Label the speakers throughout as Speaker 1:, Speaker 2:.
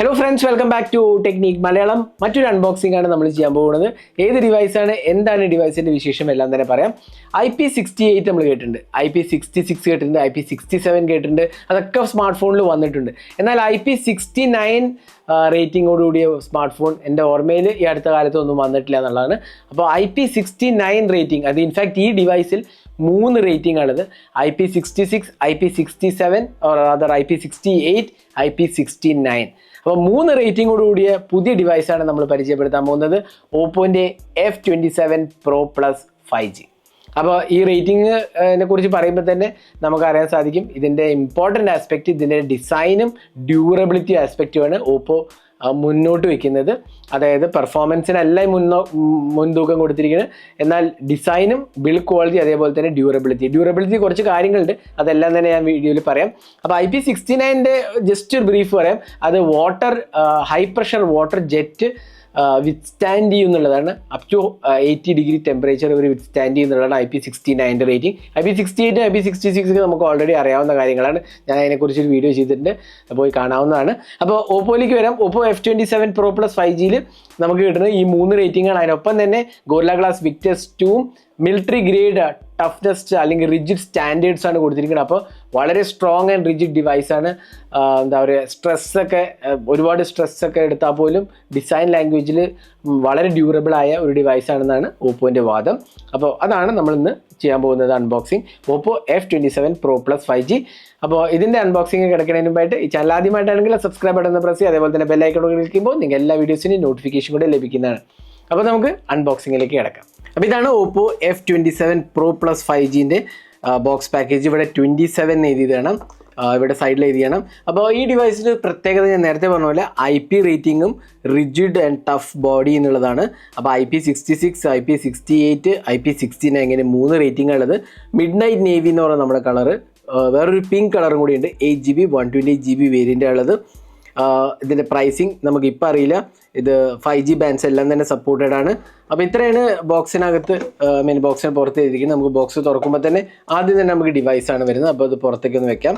Speaker 1: Hello friends, welcome back to Technic Malayalam. മറ്റൊരു unboxing ആണ് നമ്മൾ ചെയ്യാൻ പോകുന്നത്. ഏത് ഡിവൈസാണ്, എന്താണ് ഡിവൈസിന്റെ വിശേഷം എല്ലാം തന്നെ പറയാം. IP68 നമ്മൾ കേട്ടിട്ടുണ്ട്, IP66 കേട്ടിട്ടുണ്ട്, IP67 കേട്ടിട്ടുണ്ട്. അതൊക്കെ സ്മാർട്ട് ഫോണിൽ വന്നിട്ടുണ്ട്. എന്നാൽ IP69 റേറ്റിംഗോടുകൂടിയ സ്മാർട്ട് ഫോൺ എൻ്റെ ഓർമ്മയിൽ ഈ അടുത്ത കാലത്തൊന്നും വന്നിട്ടില്ല എന്നുള്ളതാണ്. അപ്പോൾ IP69 റേറ്റിംഗ്, അത് ഇൻഫാക്ട് ഈ ഡിവൈസിൽ 3 റേറ്റിംഗ് ആണത്. IP66, IP67 other IP68, IP69. അപ്പോൾ 3 റേറ്റിംഗോട് കൂടിയ പുതിയ ഡിവൈസാണ് നമ്മൾ പരിചയപ്പെടുത്താൻ പോകുന്നത്. ഓപ്പോൻ്റെ F27 Pro Plus 5G. അപ്പോൾ ഈ റേറ്റിംഗിനെ കുറിച്ച് പറയുമ്പോൾ തന്നെ നമുക്കറിയാൻ സാധിക്കും ഇതിൻ്റെ ഇമ്പോർട്ടൻ്റ് ആസ്പെക്റ്റ്, ഇതിൻ്റെ ഡിസൈനും ഡ്യൂറബിലിറ്റി ആസ്പെക്റ്റുമാണ് ഓപ്പോ മുന്നോട്ട് വയ്ക്കുന്നത്. അതായത് പെർഫോമൻസിനല്ല മുൻതൂക്കം കൊടുത്തിരിക്കുന്നത്, എന്നാൽ ഡിസൈനും ബിൽഡ് ക്വാളിറ്റി അതേപോലെ തന്നെ ഡ്യൂറബിലിറ്റി കുറച്ച് കാര്യങ്ങളുണ്ട്, അതെല്ലാം തന്നെ ഞാൻ വീഡിയോയിൽ പറയാം. അപ്പോൾ IP69 ജസ്റ്റ് ഒരു ബ്രീഫ് പറയാം. അത് high pressure water jet withstand ചെയ്യുന്നുള്ളതാണ്. അപ് ടു 80 ഡിഗ്രി ടെമ്പറേച്ചർ ഇവർ വിത്ത്സ്റ്റാൻഡ് ചെയ്യുന്നുള്ളതാണ് IP69 റേറ്റിംഗ്. IP68 IP66 നമുക്ക് ഓൾറെഡി അറിയാവുന്ന കാര്യങ്ങളാണ്. ഞാൻ അതിനെക്കുറിച്ചൊരു വീഡിയോ ചെയ്തിട്ടുണ്ട്, പോയി കാണാവുന്നതാണ്. അപ്പോൾ ഓപ്പോയിലേക്ക് വരാം. ഓപ്പോ F27 Pro Plus 5Gയിൽ നമുക്ക് കിട്ടുന്നത് ഈ 3 റേറ്റിംഗ് ആണ്. അതിനൊപ്പം തന്നെ gorilla glass Victus 2 military grade toughness അല്ലെങ്കിൽ റിജിഡ് സ്റ്റാൻഡേർഡ്സ് ആണ് കൊടുത്തിരിക്കുന്നത്. അപ്പോൾ വളരെ സ്ട്രോങ് ആൻഡ് റിജിഡ് ഡിവൈസാണ്. എന്താ പറയുക, ഒരുപാട് സ്ട്രെസ്സൊക്കെ എടുത്താൽ പോലും ഡിസൈൻ ലാംഗ്വേജിൽ വളരെ ഡ്യൂറബിളായ ഒരു ഡിവൈസാണെന്നാണ് ഓപ്പോൻ്റെ വാദം. അപ്പോൾ അതാണ് നമ്മളിന്ന് ചെയ്യാൻ പോകുന്നത് unboxing, Oppo F27 Pro Plus 5G. അപ്പോൾ ഇതിൻ്റെ അൺബോക്സിങ് കിടക്കുന്നതിന് മുമ്പായിട്ട് ഈ ചാനൽ ആദ്യമായിട്ടാണെങ്കിൽ സബ്സ്ക്രൈബ് ബട്ടൺ പ്രസ് ചെയ്യുക. അതേപോലെ തന്നെ ബെല്ലൈക്കൺ ക്ലിക്കുമ്പോൾ നിങ്ങൾക്ക് എല്ലാ വീഡിയോസിനും നോട്ടിഫിക്കേഷൻ കൂടെ ലഭിക്കുന്നതാണ്. അപ്പോൾ നമുക്ക് അൺബോക്സിങ്ങിലേക്ക് കിടക്കാം. അപ്പോൾ ഇതാണ് ഓപ്പോ F27 Pro Plus 5Gൻ്റെ ബോക്സ് പാക്കേജ്. ഇവിടെ 27 എഴുതി വേണം, ഇവിടെ സൈഡിൽ എഴുതി വേണം. അപ്പോൾ ഈ ഡിവൈസിൻ്റെ പ്രത്യേകത ഞാൻ നേരത്തെ പറഞ്ഞ പോലെ IP റേറ്റിംഗും റിജിഡ് ആൻഡ് ടഫ് ബോഡി എന്നുള്ളതാണ്. അപ്പോൾ IP66, IP68, IP69 ഇങ്ങനെ 3 റേറ്റിംഗ് ഉള്ളത്. മിഡ് നൈറ്റ് നേവി എന്ന് പറയുന്ന നമ്മുടെ കളറ്, വേറൊരു പിങ്ക് കളറും കൂടി ഉണ്ട്. 8GB 128GB വേരിയൻ്റ് ഉള്ളത്. ഇതിൻ്റെ പ്രൈസിങ് നമുക്കിപ്പോൾ അറിയില്ല. ഇത് 5G ബാൻഡ്സ് എല്ലാം തന്നെ സപ്പോർട്ടഡ് ആണ്. അപ്പോൾ ഇത്രയാണ് ബോക്സിനകത്ത്, ബോക്സിന് പുറത്ത് എഴുതിയിരിക്കുന്നത്. നമുക്ക് ബോക്സ് തുറക്കുമ്പോൾ തന്നെ ആദ്യം തന്നെ നമുക്ക് ഡിവൈസാണ് വരുന്നത്. അപ്പോൾ അത് പുറത്തേക്ക് ഒന്ന് വെക്കാം.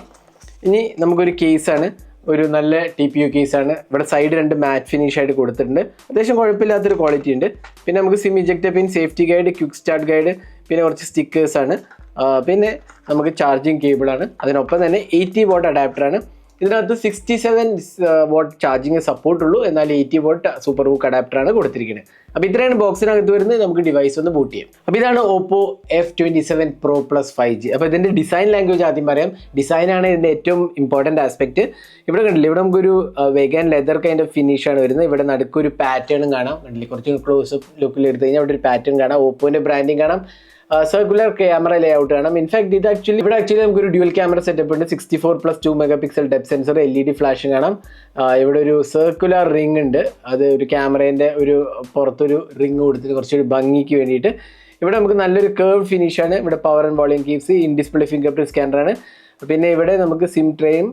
Speaker 1: ഇനി നമുക്കൊരു കേസാണ്, ഒരു നല്ല TPU കേസാണ്. ഇവിടെ സൈഡ് 2 മാറ്റ് ഫിനിഷ് ആയിട്ട് കൊടുത്തിട്ടുണ്ട്. അത്യാവശ്യം കുഴപ്പമില്ലാത്തൊരു ക്വാളിറ്റി ഉണ്ട്. പിന്നെ നമുക്ക് sim eject pin, safety guide, quick start guide, പിന്നെ കുറച്ച് സ്റ്റിക്കേഴ്സാണ്. പിന്നെ നമുക്ക് ചാർജിങ് കേബിളാണ്. അതിനൊപ്പം തന്നെ 80 വാട്ട് അഡാപ്റ്ററാണ്. ഇതിനകത്ത് 67 വാട്ട് ചാർജിങ് സപ്പോർട്ടുള്ളൂ, എന്നാൽ 80 വാട്ട് സൂപ്പർ ഹൂക്ക് അഡാപ്റ്ററാണ് കൊടുത്തിരിക്കുന്നത്. അപ്പോൾ ഇത്രയാണ് ബോക്സിനകത്ത് വരുന്നത്. നമുക്ക് ഡിവൈസ് ഒന്ന് ബൂട്ട് ചെയ്യാം. അപ്പോൾ ഇതാണ് Oppo F27 Pro Plus 5G. അപ്പോൾ ഇതിൻ്റെ ഡിസൈൻ ലാംഗ്വേജ് ആദ്യം പറയാം. ഡിസൈനാണ് ഇതിൻ്റെ ഏറ്റവും ഇമ്പോർട്ടൻ്റ് ആസ്പെക്റ്റ്. ഇവിടെ കണ്ടില്ലേ, ഇവിടെ നമുക്കൊരു വെഗൻ ലെതർ കൈൻഡ് ഓഫ് ഫിനിഷാണ് വരുന്നത്. ഇവിടെ നടുക്കൊരു പാറ്റേണും കാണാം. കണ്ടില്ലേ, കുറച്ച് ക്ലോസ് അപ്പ് ലുക്കിൽ എടുത്തു കഴിഞ്ഞാൽ ഇവിടെ ഒരു പാറ്റേൺ കാണാം. ഓപ്പോൻ്റെ ബ്രാൻഡിങ് കാണാം. സർക്കുലർ ക്യാമറ ലേ ഔട്ട് കാണാം. ഇൻഫാക്ട് ഇവിടെ ആക്ച്വലി നമുക്കൊരു ഡ്യുവൽ ക്യാമറ സെറ്റപ്പ് ഉണ്ട്. 64+2 മെഗാപിക്സൽ ഡെപ്ത് സെൻസർ, LED ഫ്ലാഷും കാണാം. ഇവിടെ ഒരു സർക്കുലർ റിംഗ് ഉണ്ട്. അത് ഒരു ക്യാമറേൻ്റെ ഒരു പുറത്തൊരു റിംഗ് കൊടുത്തിട്ട് കുറച്ചൊരു ഭംഗിക്ക് വേണ്ടിയിട്ട്. ഇവിടെ നമുക്ക് നല്ലൊരു കേർവ് ഫിനിഷാണ്. ഇവിടെ power and volume keys, in display finger print സ്കാനറാണ്. പിന്നെ ഇവിടെ നമുക്ക് സിം ട്രേയും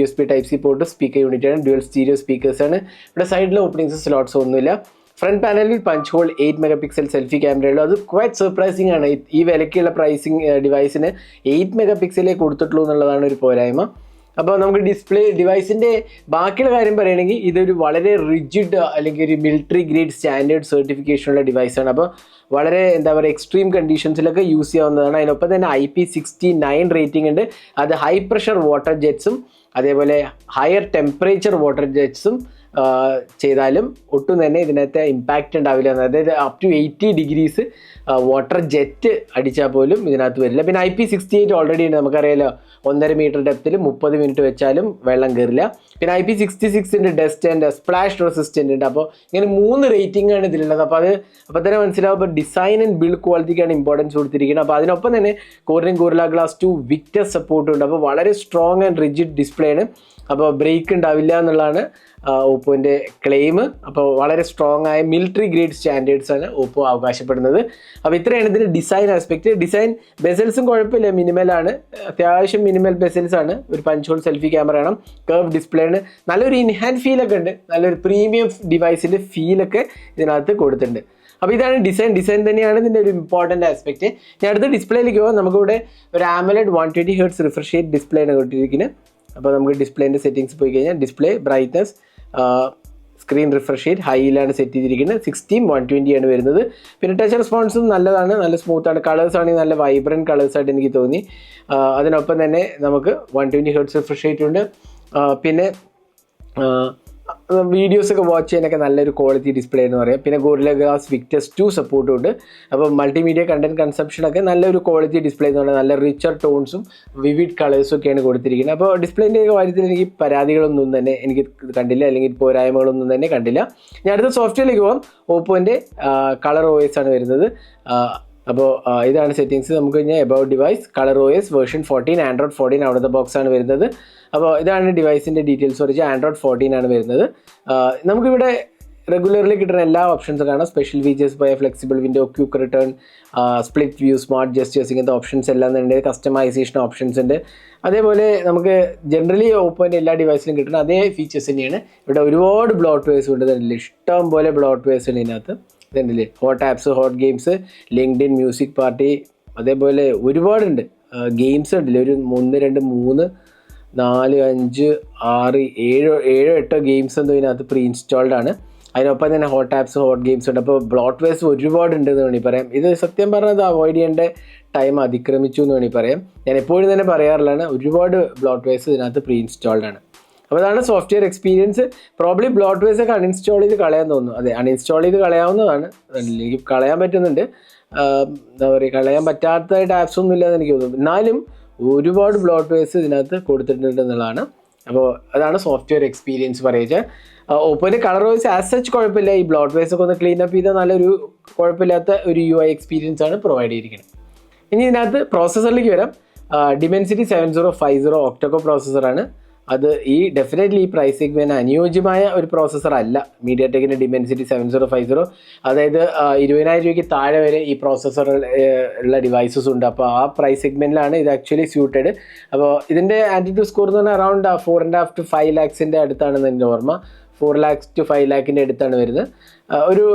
Speaker 1: USB Type-C port, speaker unit ആണ്, ഡ്യുവൽ സ്റ്റീരിയോ സ്പീക്കേഴ്സാണ്. ഇവിടെ സൈഡിൽ ഓപ്പണിങ്സ് സ്ലോട്ട്സ് ഒന്നുമില്ല. ഫ്രണ്ട് പാനലിൽ പഞ്ച് ഹോൾ 8 മെഗാപിക്സൽ സെൽഫി ക്യാമറയുള്ളൂ. അത് ക്വൈറ്റ് സർപ്രൈസിങ് ആണ്. ഈ വിലയ്ക്കുള്ള പ്രൈസിങ് ഡിവൈസിന് 8 മെഗാപിക്സലേ കൊടുത്തിട്ടുള്ളൂ എന്നുള്ളതാണ് ഒരു പോരായ്മ. അപ്പോൾ നമുക്ക് ഡിവൈസിൻ്റെ ബാക്കിയുള്ള കാര്യം പറയുകയാണെങ്കിൽ ഇതൊരു വളരെ റിജിഡ് അല്ലെങ്കിൽ ഒരു മിലിറ്ററി ഗ്രേഡ് സ്റ്റാൻഡേർഡ് സർട്ടിഫിക്കേഷനുള്ള ഡിവൈസാണ്. അപ്പോൾ വളരെ എന്താ പറയുക, എക്സ്ട്രീം കണ്ടീഷൻസിലൊക്കെ യൂസ് ചെയ്യാവുന്നതാണ്. അതിനൊപ്പം തന്നെ IP69 റേറ്റിംഗ് ഉണ്ട്. അത് ഹൈ പ്രഷർ വാട്ടർ ജെറ്റ്സും അതേപോലെ ഹയർ ടെമ്പറേച്ചർ വാട്ടർ ജെറ്റ്സും ചെയ്താലും ഒട്ടും തന്നെ ഇതിനകത്ത് ഇമ്പാക്റ്റ് ഉണ്ടാവില്ല. അതായത് up to 80 degrees water jet അടിച്ചാൽ പോലും ഇതിനകത്ത് വരില്ല. പിന്നെ IP68 ഓൾറെഡി ഉണ്ട്, നമുക്കറിയാലോ. 1.5 മീറ്റർ ഡെപ്തിൽ 30 മിനിറ്റ് വെച്ചാലും വെള്ളം കയറില്ല. പിന്നെ IP66 dust and splash resistant ഉണ്ട്. അപ്പോൾ ഇങ്ങനെ 3 റേറ്റിംഗ് ആണ് ഇതിലുള്ളത്. അപ്പോൾ തന്നെ മനസ്സിലാവും. അപ്പോൾ ഡിസൈൻ ആൻഡ് ബിൽഡ് ക്വാളിറ്റിക്കാണ് ഇമ്പോർട്ടൻസ് കൊടുത്തിരിക്കുന്നത്. അപ്പോൾ അതിനൊപ്പം തന്നെ ഗോറില്ല ഗ്ലാസ് 2 വിക്ടസ് സപ്പോർട്ടും ഉണ്ട്. അപ്പോൾ വളരെ സ്ട്രോങ് ആൻഡ് റിജിഡ് ഡിസ്പ്ലേ ആണ്. അപ്പോൾ ബ്രേക്ക് ഉണ്ടാവില്ല എന്നുള്ളതാണ് ഓപ്പോൻ്റെ ക്ലെയിം. അപ്പോൾ വളരെ സ്ട്രോങ് ആയ മിലിറ്ററി ഗ്രേഡ് സ്റ്റാൻഡേർഡ്സ് ആണ് ഓപ്പോ അവകാശപ്പെടുന്നത്. അപ്പോൾ ഇത്രയാണ് ഇതിൻ്റെ ഡിസൈൻ ആസ്പെക്റ്റ്. ഡിസൈൻ ബെസൽസും കുഴപ്പമില്ല, മിനിമലാണ്, അത്യാവശ്യം മിനിമൽ ബെസൽസ് ആണ്. ഒരു പഞ്ച് ഹോൾ സെൽഫി ക്യാമറ ആണ്, കർവ് ഡിസ്പ്ലേ ആണ്, നല്ലൊരു ഇൻഹാൻഡ് ഫീലൊക്കെ ഉണ്ട്, നല്ലൊരു പ്രീമിയം ഡിവൈസിൻ്റെ ഫീലൊക്കെ ഇതിനകത്ത് കൊടുത്തിട്ടുണ്ട്. അപ്പോൾ ഇതാണ് ഡിസൈൻ തന്നെയാണ് ഇതിൻ്റെ ഒരു ഇമ്പോർട്ടൻ്റ് ആസ്പെക്റ്റ്. ഞാൻ അടുത്ത ഡിസ്പ്ലേയിലേക്ക് പോകാം. നമുക്കിവിടെ ഒരു AMOLED 120 Hz refresh rate display ആണ് കൊടുത്തിരിക്കുന്നത്. അപ്പോൾ നമുക്ക് ഡിസ്പ്ലേൻ്റെ സെറ്റിങ്സ് പോയി കഴിഞ്ഞാൽ display brightness screen refresh rate ഹൈയിലാണ് സെറ്റ് ചെയ്തിരിക്കുന്നത്. 16:120 ആണ് വരുന്നത്. പിന്നെ ടച്ച് റെസ്പോൺസും നല്ലതാണ്, നല്ല സ്മൂത്താണ്. കളേഴ്സ് ആണെങ്കിൽ നല്ല വൈബ്രൻറ്റ് കളേഴ്സായിട്ട് എനിക്ക് തോന്നി. അതിനൊപ്പം തന്നെ നമുക്ക് 120 ഹെർട്സ് റിഫ്രഷ് റേറ്റ് ഉണ്ട്. പിന്നെ വീഡിയോസൊക്കെ വാച്ച് ചെയ്യാനൊക്കെ നല്ലൊരു ക്വാളിറ്റി ഡിസ്പ്ലേ എന്ന് പറയാം. പിന്നെ ഗോറില്ല ഗ്ലാസ് വിക്ടസ് 2 സപ്പോർട്ടും ഉണ്ട്. അപ്പോൾ മൾട്ടിമീഡിയ കണ്ടന്റ് കൺസപ്ഷനൊക്കെ നല്ലൊരു ക്വാളിറ്റി ഡിസ്പ്ലേ എന്ന് പറഞ്ഞാൽ നല്ല റിച്ചർ ടോൺസും വിവിഡ് കളേഴ്സും ഒക്കെയാണ് കൊടുത്തിരിക്കുന്നത്. അപ്പോൾ ഡിസ്പ്ലേൻ്റെ കാര്യത്തിൽ എനിക്ക് പരാതികളൊന്നും തന്നെ എനിക്ക് കണ്ടില്ല, അല്ലെങ്കിൽ പോരായ്മകളൊന്നും തന്നെ കണ്ടില്ല. ഞാൻ അടുത്ത സോഫ്റ്റ്വെയറിലേക്ക് പോകാം. ഓപ്പോൻ്റെ കളർ OS ആണ് വരുന്നത്. അപ്പോൾ ഇതാണ് സെറ്റിങ്സ്. നമുക്ക് കഴിഞ്ഞാൽ about device, colour OS version 14, Android 14 out of box ആണ് വരുന്നത്. അപ്പോൾ ഇതാണ് ഡിവൈസിൻ്റെ ഡീറ്റെയിൽസ് പറഞ്ഞാൽ ആൻഡ്രോയിഡ് 14 ആണ് വരുന്നത്. നമുക്കിവിടെ റെഗുലർലി കിട്ടുന്ന എല്ലാ ഓപ്ഷൻസും കാണാം. സ്പെഷ്യൽ ഫീച്ചേഴ്സ് പോയ flexible window, quick return, split view, smart gestures, ഇങ്ങനത്തെ ഓപ്ഷൻസ് എല്ലാം ഉണ്ട്. കസ്റ്റമൈസേഷൻ ഓപ്ഷൻസ് ഉണ്ട്. അതേപോലെ നമുക്ക് ജനറലി ഓപ്പോൻ്റെ എല്ലാ ഡിവൈസിലും കിട്ടുന്ന അതേ ഫീച്ചേഴ്സ് തന്നെയാണ് ഇവിടെ. ഒരുപാട് ബ്ലോട്ട് വെയർസ് ഉണ്ട്, ഇഷ്ടം പോലെ ബ്ലോട്ട് വെയർസ് ഉണ്ട് ഇതിനകത്ത്. ഇതുണ്ടല്ലേ, hot apps, hot games, LinkedIn, music party, അതേപോലെ ഒരുപാടുണ്ട്. ഗെയിംസ് ഉണ്ടല്ലേ, ഒരു 1, 2, 3, 4, 5, 6, 7, 8 ഗെയിംസ് എന്തോ ഇതിനകത്ത് പ്രീ ഇൻസ്റ്റാൾഡ് ആണ്. അതിനൊപ്പം തന്നെ ഹോട്ട് ആപ്സ്, ഹോട്ട് ഗെയിംസ് ഉണ്ട്. അപ്പോൾ ബ്ലോട്ട് വെയർസ് ഒരുപാടുണ്ട് എന്ന് വേണമെങ്കിൽ പറയാം. ഇത് സത്യം പറഞ്ഞത് അവോയ്ഡ് ചെയ്യേണ്ട ടൈം അതിക്രമിച്ചു എന്ന് വേണമെങ്കിൽ പറയാം. ഞാൻ എപ്പോഴും തന്നെ പറയാറുള്ളതാണ്, ഒരുപാട് ബ്ലോട്ട് വെയർസ് ഇതിനകത്ത് പ്രീ ഇൻസ്റ്റാൾഡ് ആണ്. അപ്പോൾ അതാണ് software experience. Probably bloatwares ഒക്കെ അൺഇൻസ്റ്റാൾ ചെയ്ത് കളയാൻ തോന്നുന്നു. അതെ, അൺഇൻസ്റ്റാൾ ചെയ്ത് കളയാവുന്നതാണ്. എനിക്ക് കളയാൻ പറ്റുന്നുണ്ട്. എന്താ പറയുക, കളയാൻ പറ്റാത്തതായിട്ട് ആപ്സ് ഒന്നും ഇല്ലാന്ന് എനിക്ക് തോന്നുന്നു. എന്നാലും ഒരുപാട് ബ്ലോട്ട് വെയർസ് ഇതിനകത്ത് കൊടുത്തിട്ടുണ്ട് എന്നുള്ളതാണ്. അപ്പോൾ അതാണ് സോഫ്റ്റ്വെയർ എക്സ്പീരിയൻസ് പറയുക. ഓപ്പോൻ്റെ കളർ OS ആസ് സച്ച് കുഴപ്പമില്ല. ഈ ബ്ലോട്ട് വെയർസ് ഒക്കെ ഒന്ന് ക്ലീൻ അപ്പ് ചെയ്താൽ നല്ലൊരു കുഴപ്പമില്ലാത്ത ഒരു UI എക്സ്പീരിയൻസ് ആണ് പ്രൊവൈഡ് ചെയ്തിരിക്കുന്നത്. ഇനി ഇതിനകത്ത് പ്രോസസ്സറിലേക്ക് വരാം. Dimensity 7050 ഒക്ടോകോ പ്രോസസ്സറാണ്. അത് ഡെഫിനറ്റ്ലി ഈ പ്രൈസ് സെഗ്മെൻറ്റിന് അനുയോജ്യമായ ഒരു പ്രോസസ്സർ അല്ല മീഡിയാടെക്കിൻ്റെ Dimensity 7050. അതായത് 20,000 രൂപയ്ക്ക് താഴെ വരെ ഈ പ്രോസസ്സർ ഉള്ള ഡിവൈസസ് ഉണ്ട്. അപ്പോൾ ആ പ്രൈസ് സെഗ്മെൻറ്റിലാണ് ഇത് ആക്ച്വലി സ്യൂട്ടഡ്. അപ്പോൾ ഇതിൻ്റെ ആൻറ്റിറ്റ്യൂഡ് സ്കോർ എന്ന് പറഞ്ഞാൽ അറൗണ്ട് 4.5 to 5 lakhs അടുത്താണെന്ന് എൻ്റെ ഓർമ്മ. 4 lakhs to 5 lakhs അടുത്താണ് വരുന്നത്. ഒരു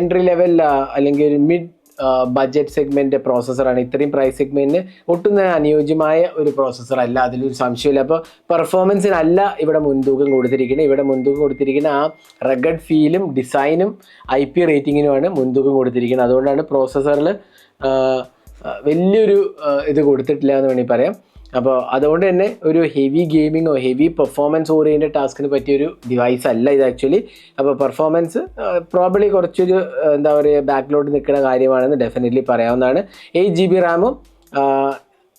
Speaker 1: എൻട്രി ലെവൽ അല്ലെങ്കിൽ ഒരു മിഡ് ബഡ്ജറ്റ് സെഗ്മെൻറ്റ് പ്രോസസ്സറാണ്. ഇത്രയും പ്രൈസ് സെഗ്മെൻറ്റിന് ഒട്ടും തന്നെ അനുയോജ്യമായ ഒരു പ്രോസസ്സർ അല്ല, അതിലൊരു സംശയമില്ല. അപ്പോൾ പെർഫോമൻസിനല്ല ഇവിടെ മുൻതൂക്കം കൊടുത്തിരിക്കുന്നത്. ഇവിടെ മുൻതൂക്കം കൊടുത്തിരിക്കുന്ന ആ റഗഡ് ഫീലും ഡിസൈനും IP റേറ്റിങ്ങിനുമാണ് മുൻതൂക്കം കൊടുത്തിരിക്കുന്നത്. അതുകൊണ്ടാണ് പ്രോസസ്സറിൽ വലിയൊരു ഇത് കൊടുത്തിട്ടില്ല എന്ന് വേണമെങ്കിൽ പറയാം. അപ്പോൾ അതുകൊണ്ട് തന്നെ ഒരു ഹെവി ഗെയിമിങ്ങോ ഹെവി പെർഫോമൻസ് ഓറിയൻറ്റഡ് ടാസ്കിന് പറ്റിയൊരു ഡിവൈസ് അല്ല ഇത് ആക്ച്വലി. അപ്പോൾ പെർഫോമൻസ് പ്രോബ്ലി കുറച്ചൊരു എന്താ പറയുക ബാക്കിലോട്ട് നിൽക്കുന്ന കാര്യമാണെന്ന് ഡെഫിനറ്റ്ലി പറയാവുന്നതാണ്. 8 GB റാമും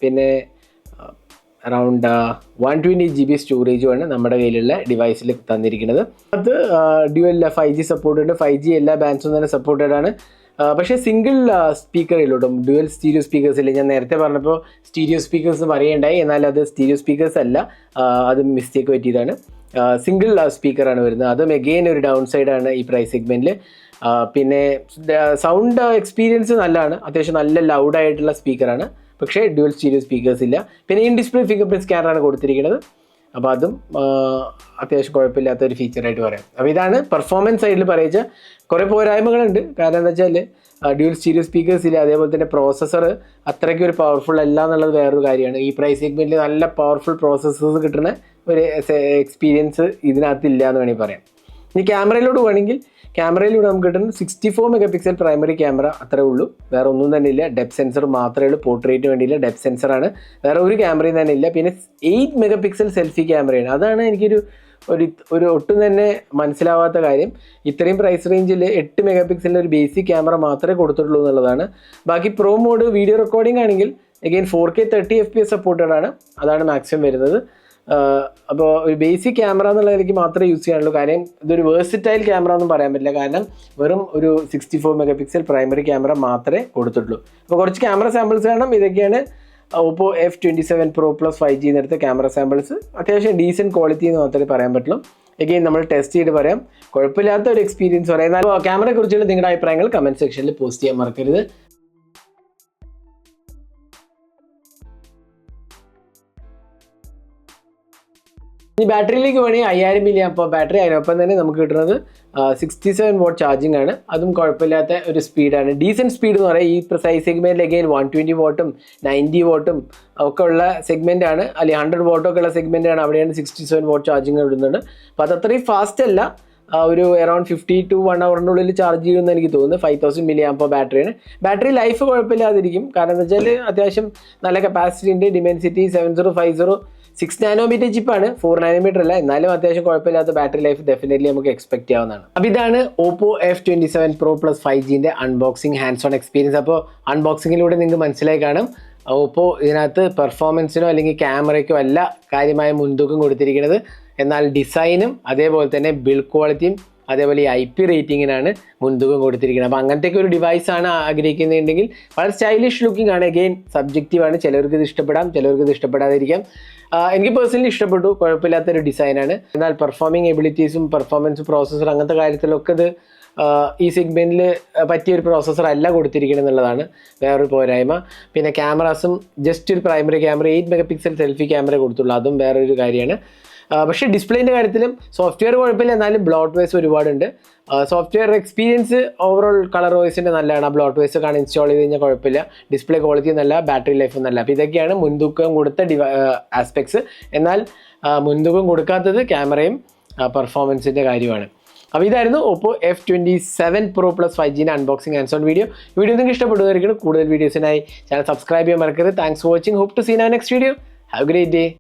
Speaker 1: പിന്നെ അറൗണ്ട് 120 GB സ്റ്റോറേജുമാണ് നമ്മുടെ കയ്യിലുള്ള ഡിവൈസിൽ തന്നിരിക്കുന്നത്. അത് ഡ്യുവൽ 5G സപ്പോർട്ട് ഉണ്ട്. 5G എല്ലാ ബാൻഡ്സും തന്നെ സപ്പോർട്ടഡ് ആണ്. പക്ഷേ സിംഗിൾ സ്പീക്കറിലോട്ടും ഡ്യുവൽ സ്റ്റീരിയോ സ്പീക്കേഴ്സ് ഇല്ല. ഞാൻ നേരത്തെ പറഞ്ഞപ്പോൾ സ്റ്റീരിയോ സ്പീക്കേഴ്സ് പറയേണ്ടായി, എന്നാൽ അത് സ്റ്റീരിയോ സ്പീക്കേഴ്സ് അല്ല, അത് മിസ്റ്റേക്ക് പറ്റിയതാണ്. സിംഗിൾ സ്പീക്കറാണ് വരുന്നത്. അതും എഗെയിൻ ഒരു ഡൗൺ സൈഡാണ് ഈ പ്രൈസ് സെഗ്മെൻറ്റിൽ. പിന്നെ സൗണ്ട് എക്സ്പീരിയൻസ് നല്ലതാണ്, അത്യാവശ്യം നല്ല ലൗഡായിട്ടുള്ള സ്പീക്കറാണ്. പക്ഷേ ഡ്യുവൽ സ്റ്റീരിയോ സ്പീക്കേഴ്സ് ഇല്ല. പിന്നെ ഇൻ ഡിസ്പ്ലേ ഫിംഗർ പ്രിന്റ് സ്കാനറാണ് കൊടുത്തിരിക്കുന്നത്. അപ്പോൾ അതും അത്യാവശ്യം കുഴപ്പമില്ലാത്ത ഒരു ഫീച്ചറായിട്ട് പറയാം. അപ്പോൾ ഇതാണ് പെർഫോമൻസ് സൈഡിൽ പറയുക. കുറേ പോരായ്മകളുണ്ട്. കാരണം എന്താ വെച്ചാൽ ഡ്യുവൽ സ്റ്റീരിയോ സ്പീക്കേഴ്സ് ഇല്ല. അതേപോലെ തന്നെ പ്രോസസ്സർ അത്രയ്ക്ക് ഒരു പവർഫുൾ അല്ല എന്നുള്ളത് വേറൊരു കാര്യമാണ്. ഈ പ്രൈസ് സെഗ്മെൻറ്റിൽ നല്ല പവർഫുൾ പ്രോസസ്സേഴ്സ് കിട്ടുന്ന ഒരു എക്സ്പീരിയൻസ് ഇതിനകത്തില്ല എന്ന് വേണമെങ്കിൽ പറയാം. ഇനി ക്യാമറയിലോട്ട് വേണമെങ്കിൽ ക്യാമറയിലൂടെ നമുക്ക് കിട്ടുന്നത് 64 MP പ്രൈമറി ക്യാമറ, അത്രേ ഉള്ളൂ. വേറെ ഒന്നും തന്നെ ഇല്ല. ഡെപ്ത് സെൻസർ മാത്രമേ ഉള്ളൂ. പോർട്രേറ്റിന് വേണ്ടിയില്ല, ഡെപ്ത് സെൻസറാണ്. വേറെ ഒരു ക്യാമറയും തന്നെ ഇല്ല. പിന്നെ 8 MP സെൽഫി ക്യാമറയാണ്. അതാണ് എനിക്കൊരു ഒട്ടും തന്നെ മനസ്സിലാവാത്ത കാര്യം. ഇത്രയും പ്രൈസ് റേഞ്ചിൽ 8 MP ഒരു ബേസിക് ക്യാമറ മാത്രമേ കൊടുത്തിട്ടുള്ളൂ എന്നുള്ളതാണ്. ബാക്കി പ്രോ മോഡ് വീഡിയോ റെക്കോർഡിംഗ് ആണെങ്കിൽ അഗെയിൻ 4K 30 FPS സപ്പോർട്ടഡ് ആണ്. അതാണ് മാക്സിമം വരുന്നത്. അപ്പോൾ ഒരു ബേസിക് ക്യാമറ എന്നുള്ള എനിക്ക് മാത്രമേ യൂസ് ചെയ്യാനുള്ളൂ. കാര്യം ഇതൊരു വേഴ്സിറ്റൈൽ ക്യാമറ ഒന്നും പറയാൻ പറ്റില്ല. കാരണം വെറും ഒരു 64 MP പ്രൈമറി ക്യാമറ മാത്രമേ കൊടുത്തിട്ടുള്ളൂ. അപ്പോൾ കുറച്ച് ക്യാമറ സാമ്പിൾസ് കാണാം. ഇതൊക്കെയാണ് Oppo F27 Pro Plus 5G എന്നെടുത്ത ക്യാമറ സാമ്പിൾസ്. അത്യാവശ്യം ഡീസൻറ്റ് ക്വാളിറ്റി എന്ന് മാത്രമേ പറയാൻ പറ്റുള്ളൂ. എഗെയിൻ നമ്മൾ ടെസ്റ്റ് ചെയ്ത് പറയാം. കുഴപ്പമില്ലാത്ത ഒരു എക്സ്പീരിയൻസ് പറയാം. എന്നാൽ ക്യാമറയെക്കുറിച്ചുള്ള നിങ്ങളുടെ അഭിപ്രായങ്ങൾ കമൻറ്റ് സെക്ഷനിൽ പോസ്റ്റ് ചെയ്യാൻ മറക്കരുത്. ഈ ബാറ്ററിയിലേക്ക് വേണമെങ്കിൽ 5000 mAh ബാറ്ററി, അതിനൊപ്പം തന്നെ നമുക്ക് കിട്ടുന്നത് 67 watt ചാർജിങ് ആണ്. അതും കുഴപ്പമില്ലാത്ത ഒരു സ്പീഡാണ്, ഡീസൻറ്റ് സ്പീഡ് എന്ന് പറയാം. ഈ പ്രൈസ് സെഗ്മെൻറ്റിൽ അഗൈൻ 120 watt 90 watt ഒക്കെ ഉള്ള സെഗ്മെൻ്റ് ആണ്, അല്ലെങ്കിൽ 100 watt ഒക്കെ ഉള്ള സെഗ്മെൻ്റ് ആണ്. അവിടെയാണ് 67 watt ചാർജിങ് ഇടുന്നുണ്ട്. അപ്പോൾ അത് അത്രയും ഫാസ്റ്റ് അല്ല, ഒരു അറൗണ്ട് 50 to 1 hourനുള്ളിൽ ചാർജ് ചെയ്യുമെന്ന് എനിക്ക് തോന്നുന്നു. 5000 mAh ബാറ്ററിയാണ്. ബാറ്ററി ലൈഫ് കുഴപ്പമില്ലാതിരിക്കും, കാരണം എന്താ വെച്ചാൽ അത്യാവശ്യം നല്ല കപ്പാസിറ്റി ഉണ്ട്. ഡിമെൻസിറ്റി 7050 6 nanometer ചിപ്പാണ്, 4 nanometer അല്ല, എന്നാലും അത്യാവശ്യം കുഴപ്പമില്ലാത്ത ബാറ്ററി ലൈഫ് ഡെഫിനറ്റ്ലി നമുക്ക് എക്സ്പെക്ട് ചെയ്യാവുന്നതാണ്. അപ്പോൾ ഇതാണ് Oppo F27 Pro Plus 5Gൻ്റെ അൺബോക്സിങ് ഹാൻഡ്സ് ഓൺ എക്സ്പീരിയൻസ്. അപ്പോൾ അൺബോക്സിങ്ങിലൂടെ നിങ്ങൾക്ക് മനസ്സിലായി കാണും ഓപ്പോ ഇതിനകത്ത് പെർഫോമൻസിനോ അല്ലെങ്കിൽ ക്യാമറയ്ക്കോ അല്ല കാര്യമായ മുൻതൂക്കം കൊടുത്തിരിക്കുന്നത്, എന്നാൽ ഡിസൈനും അതേപോലെ തന്നെ ബിൽഡ് ക്വാളിറ്റിയും അതേപോലെ ഈ IP റേറ്റിങ്ങിനാണ് മുൻതൂക്കം കൊടുത്തിരിക്കുന്നത്. അപ്പോൾ അങ്ങനത്തെ ഒരു ഡിവൈസാണ് ആഗ്രഹിക്കുന്നുണ്ടെങ്കിൽ വളരെ സ്റ്റൈലിഷ് ലുക്കിംഗ് ആണ്. അഗെയിൻ സബ്ജക്റ്റീവാണ്, ചിലർക്ക് ഇത് ഇഷ്ടപ്പെടാം, ചിലർക്ക് ഇത് ഇഷ്ടപ്പെടാതിരിക്കാം. എനിക്ക് പേഴ്സണലി ഇഷ്ടപ്പെട്ടു, കുഴപ്പമില്ലാത്തൊരു ഡിസൈനാണ്. എന്നാൽ പെർഫോമിംഗ് എബിലിറ്റീസും പെർഫോമൻസ് പ്രോസസ്സർ അങ്ങനത്തെ കാര്യത്തിലൊക്കെ ഇത് ഈ സെഗ്മെൻറ്റിൽ പറ്റിയൊരു പ്രോസസ്സർ അല്ല കൊടുത്തിരിക്കുന്നത് എന്നുള്ളതാണ് വേറൊരു പോരായ്മ. പിന്നെ ക്യാമറാസും ജസ്റ്റ് ഒരു primary camera 8 MP selfie camera കൊടുത്തുള്ളൂ, അതും വേറൊരു കാര്യമാണ്. പക്ഷേ ഡിസ്പ്ലേൻ്റെ കാര്യത്തിലും സോഫ്റ്റ്വെയർ കുഴപ്പമില്ല, എന്നാലും ബ്ലോട്ട് വേസ് ഒരുപാടുണ്ട്. സോഫ്റ്റ്വെയർ എക്സ്പീരിയൻസ് ഓവറോൾ കളർ വോയിസിൻ്റെ നല്ലതാണ്. ആ ബ്ലോട്ട് വേസ് ഒക്കെ ഇൻസ്റ്റാൾ ചെയ്ത് കഴിഞ്ഞാൽ കുഴപ്പമില്ല. ഡിസ്പ്ലേ ക്വാളിറ്റി നല്ല, ബാറ്ററി ലൈഫ് നല്ല. അപ്പോൾ ഇതൊക്കെയാണ് മുൻതൂക്കം കൊടുത്ത ആസ്പെക്ട്സ്. എന്നാൽ മുൻതൂക്കം കൊടുക്കാത്തത് ക്യാമറയും പെർഫോമൻസിൻ്റെ കാര്യമാണ്. അപ്പോൾ ഇതായിരുന്നു Oppo F27 Pro Plus 5Gൻ്റെ unboxing hands on video. Video നിങ്ങൾക്ക് ഇഷ്ടപ്പെടുന്നതായിരിക്കും. കൂടുതൽ വീഡിയോസിനായി ചാനൽ സബ്സ്ക്രൈബ് ചെയ്യാൻ മറക്കരുത്. Thanks for watching. Hope to see you next video. Have a great day.